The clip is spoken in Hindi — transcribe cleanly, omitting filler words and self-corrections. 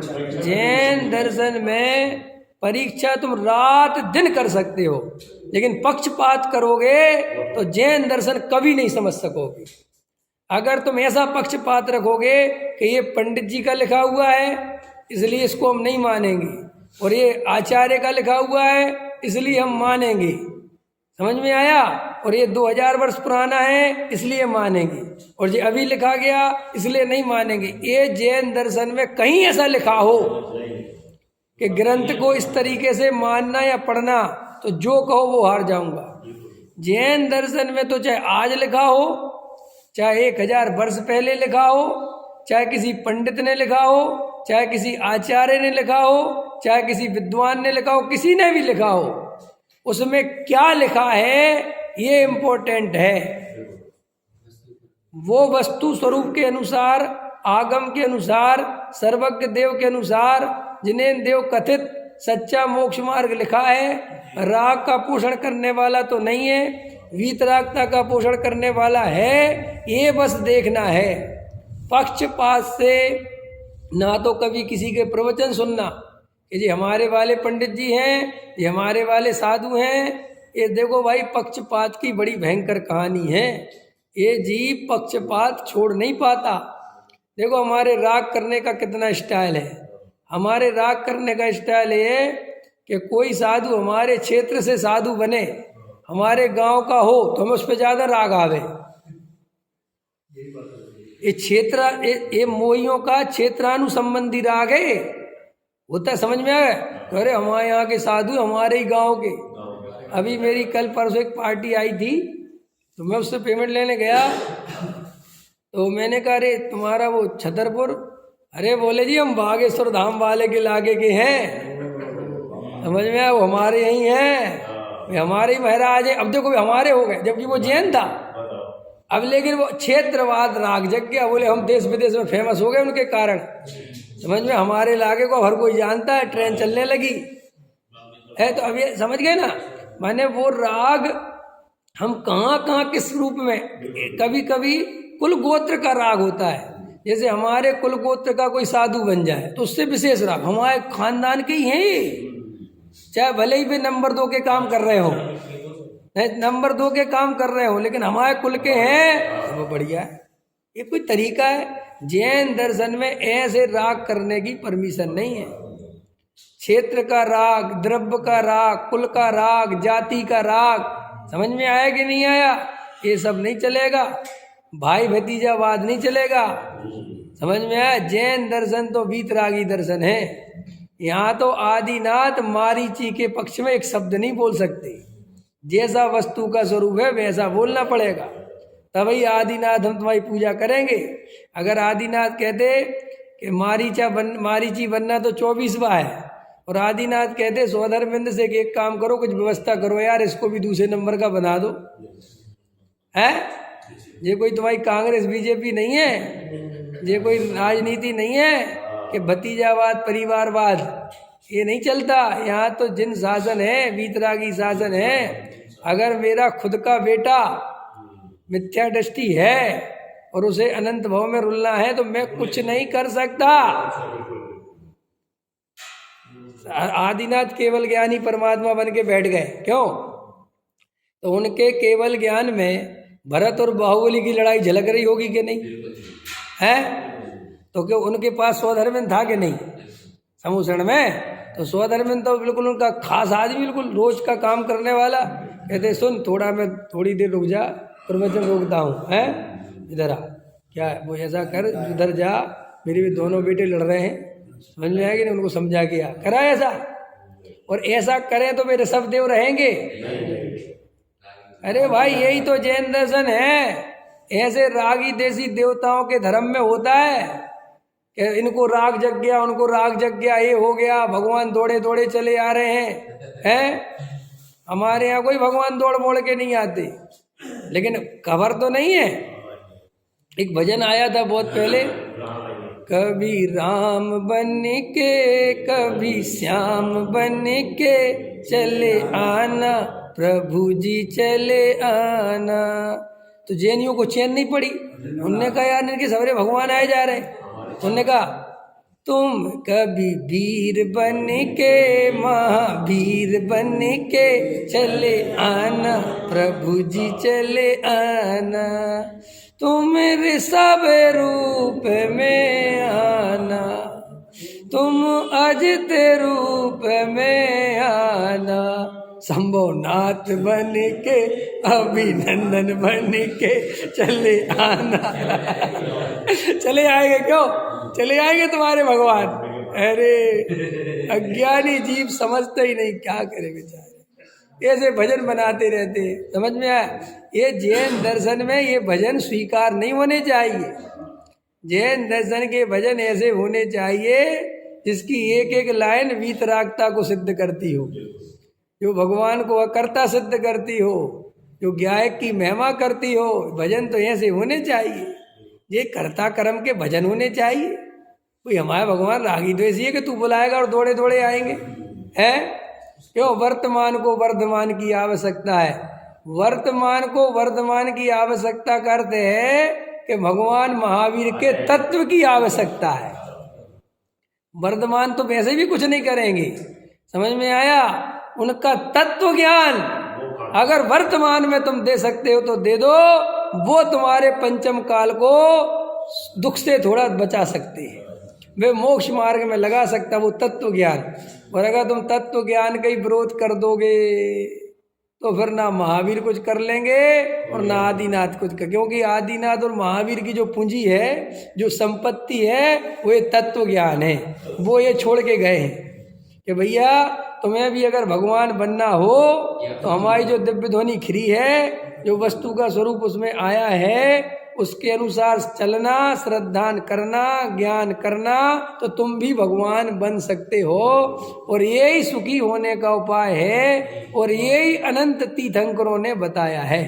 जैन दर्शन में परीक्षा तुम रात दिन कर सकते हो, लेकिन पक्षपात करोगे तो जैन दर्शन कभी नहीं समझ सकोगे। अगर तुम ऐसा पक्षपात रखोगे कि ये पंडित जी का लिखा हुआ है इसलिए इसको हम नहीं मानेंगे, और ये आचार्य का लिखा हुआ है इसलिए हम मानेंगे, समझ में आया, और ये 2000 वर्ष पुराना है इसलिए मानेंगे, और ये अभी लिखा गया इसलिए नहीं मानेंगे, ये जैन दर्शन में कहीं ऐसा लिखा हो कि ग्रंथ को इस तरीके से मानना या पढ़ना, तो जो कहो वो हार जाऊंगा। जैन दर्शन में तो चाहे आज लिखा हो, चाहे 1000 वर्ष पहले लिखा हो, चाहे किसी पंडित ने लिखा हो, चाहे किसी आचार्य ने लिखा हो, चाहे किसी विद्वान ने लिखा हो, किसी ने भी लिखा हो, उसमें क्या लिखा है ये इम्पोर्टेंट है। वो वस्तु स्वरूप के अनुसार, आगम के अनुसार, सर्वज्ञ देव के अनुसार, जिनेन्द्र देव कथित सच्चा मोक्ष मार्ग लिखा है, राग का पोषण करने वाला तो नहीं है, वीतरागता का पोषण करने वाला है, ये बस देखना है। पक्षपात से ना तो कभी किसी के प्रवचन सुनना कि जी हमारे वाले पंडित जी हैं, ये हमारे वाले साधु हैं, ये देखो भाई पक्षपात की बड़ी भयंकर कहानी है। ये जीव पक्षपात छोड़ नहीं पाता। देखो हमारे राग करने का कितना स्टाइल है। हमारे राग करने का स्टाइल ये कि कोई साधु हमारे क्षेत्र से साधु बने, हमारे गांव का हो, तो हमें उस पर ज़्यादा राग आवे। ये क्षेत्र, ये मोहियों का क्षेत्रानुसंबंधी राग है, होता समझ में आ गया। तो अरे हमारे यहाँ के साधु हमारे ही गांव के। अभी मेरी कल परसों एक पार्टी आई थी, तो मैं उससे पेमेंट लेने गया, तो मैंने कहा अरे तुम्हारा वो छतरपुर, अरे बोले जी हम बागेश्वर धाम वाले के लागे के हैं, समझ में आया, वो हमारे यहीं हैं, हमारे ही महाराज है। अब देखो हमारे हो गए, जबकि वो जैन था। अब लेकिन वो क्षेत्रवाद राग जग गया, बोले हम देश विदेश में फेमस हो गए उनके कारण, समझ में, हमारे इलाके को हर कोई जानता है, ट्रेन चलने लगी है। तो अब ये समझ गए ना, माने वो राग हम कहाँ कहाँ किस रूप में, कभी कभी कुल गोत्र का राग होता है, जैसे हमारे कुल गोत्र का कोई साधु बन जाए तो उससे विशेष राग, हमारे खानदान के ही हैं, चाहे भले ही भी नंबर 2 के काम कर रहे हो, नंबर 2 के काम कर रहे हो, लेकिन हमारे कुल के हैं, वो बढ़िया है। ये कोई तरीका है? जैन दर्शन में ऐसे राग करने की परमिशन नहीं है। क्षेत्र का राग, द्रव्य का राग, कुल का राग, जाति का राग, समझ में आया कि नहीं आया? ये सब नहीं चलेगा, भाई भतीजावाद नहीं चलेगा, समझ में आया? जैन दर्शन तो वीतरागी दर्शन है। यहाँ तो आदिनाथ मारीची के पक्ष में एक शब्द नहीं बोल सकते, जैसा वस्तु का स्वरूप है वैसा बोलना पड़ेगा, तभी आदिनाथ हम तुम्हारी पूजा करेंगे। अगर आदिनाथ कहते कि मारीची बनना तो 24वां है, और आदिनाथ कहते स्वधर्मेंद्र से कि एक काम करो, कुछ व्यवस्था करो यार, इसको भी दूसरे नंबर का बना दो, है? ये कोई तुम्हारी कांग्रेस बीजेपी नहीं है, ये कोई राजनीति नहीं है कि भतीजावाद परिवारवाद, ये नहीं चलता। यहाँ तो जिन शासन है, वीतरागी शासन है। अगर मेरा खुद का बेटा मिथ्या दृष्टि है और उसे अनंत भव में रुलना है तो मैं कुछ नहीं कर सकता। आदिनाथ केवल ज्ञानी परमात्मा बन के बैठ गए, क्यों? तो उनके केवल ज्ञान में भरत और बाहुबली की लड़ाई झलक रही होगी कि नहीं है? तो क्यों उनके पास स्वधर्मन था कि नहीं समूषण में? तो स्वधर्मन तो बिल्कुल उनका खास आदमी, बिल्कुल रोज का काम करने वाला। कहते सुन थोड़ा, मैं थोड़ी देर रुक जा, प्रवचन रोकता हूँ, है इधर आ, क्या है वो, ऐसा कर, इधर जा, मेरे भी दोनों बेटे लड़ रहे हैं, समझ में आएगी ना? उनको समझा के आ, करा ऐसा, और ऐसा करें तो मेरे सब देव रहेंगे। अरे भाई यही तो जैन दर्शन है। ऐसे रागी देसी देवताओं के धर्म में होता है कि इनको राग जग गया, उनको राग जग गया, ये हो गया, भगवान दौड़े दौड़े चले आ रहे हैं? हमारे यहाँ कोई भगवान दौड़ मोड़ के नहीं आते, लेकिन खबर तो नहीं है। एक भजन आया था बहुत पहले, कभी राम बन के कभी श्याम बन के चले आना, प्रभु जी चले आना। तो जैनियों को चैन नहीं पड़ी, उनने कहा यार इनके सवेरे भगवान आए जा रहे। उनने कहा तुम कभी वीर बन के महावीर बन के चले आना, प्रभु जी चले आना, तुम ऋषभ रूप में आना, तुम अजित रूप में आना, शंभोनाथ बन के अभिनंदन बन के चले आना। चले आएंगे क्यों? चले आएंगे तुम्हारे भगवान। अरे अज्ञानी जीव समझते ही नहीं, क्या करे बेचारे, ऐसे भजन बनाते रहते। समझ में आया? ये जैन दर्शन में ये भजन स्वीकार नहीं होने चाहिए। जैन दर्शन के भजन ऐसे होने चाहिए जिसकी एक एक लाइन वीतरागता को सिद्ध करती हो, जो भगवान को अकर्ता सिद्ध करती हो, जो गायक की महिमा करती हो। भजन तो ऐसे होने चाहिए, ये कर्ता कर्म के भजन होने चाहिए। कोई हमारे भगवान रागी तो ऐसी है कि तू बुलाएगा और दौड़े दौड़े आएंगे, है क्यों? वर्तमान को वर्धमान की आवश्यकता है। वर्तमान को वर्धमान की आवश्यकता करते हैं कि भगवान महावीर के तत्व की आवश्यकता है। वर्धमान तो वैसे भी कुछ नहीं करेंगे। समझ में आया? उनका तत्व ज्ञान अगर वर्तमान में तुम दे सकते हो तो दे दो, वो तुम्हारे पंचम काल को दुख से थोड़ा बचा सकते हैं, वे मोक्ष मार्ग में लगा सकता वो तत्व ज्ञान। और अगर तुम तत्व ज्ञान का ही विरोध कर दोगे तो फिर ना महावीर कुछ कर लेंगे और ना आदिनाथ कुछ कर, क्योंकि आदिनाथ और महावीर की जो पूंजी है, जो संपत्ति है, वो ये तत्व ज्ञान है। वो ये छोड़ के गए हैं कि भैया तुम्हें भी अगर भगवान बनना हो तो हमारी जो दिव्य ध्वनि खिरी है, जो वस्तु का स्वरूप उसमें आया है, उसके अनुसार चलना, श्रद्धान करना, ज्ञान करना, तो तुम भी भगवान बन सकते हो। और यही सुखी होने का उपाय है और यही अनंत तीर्थंकरों ने बताया है।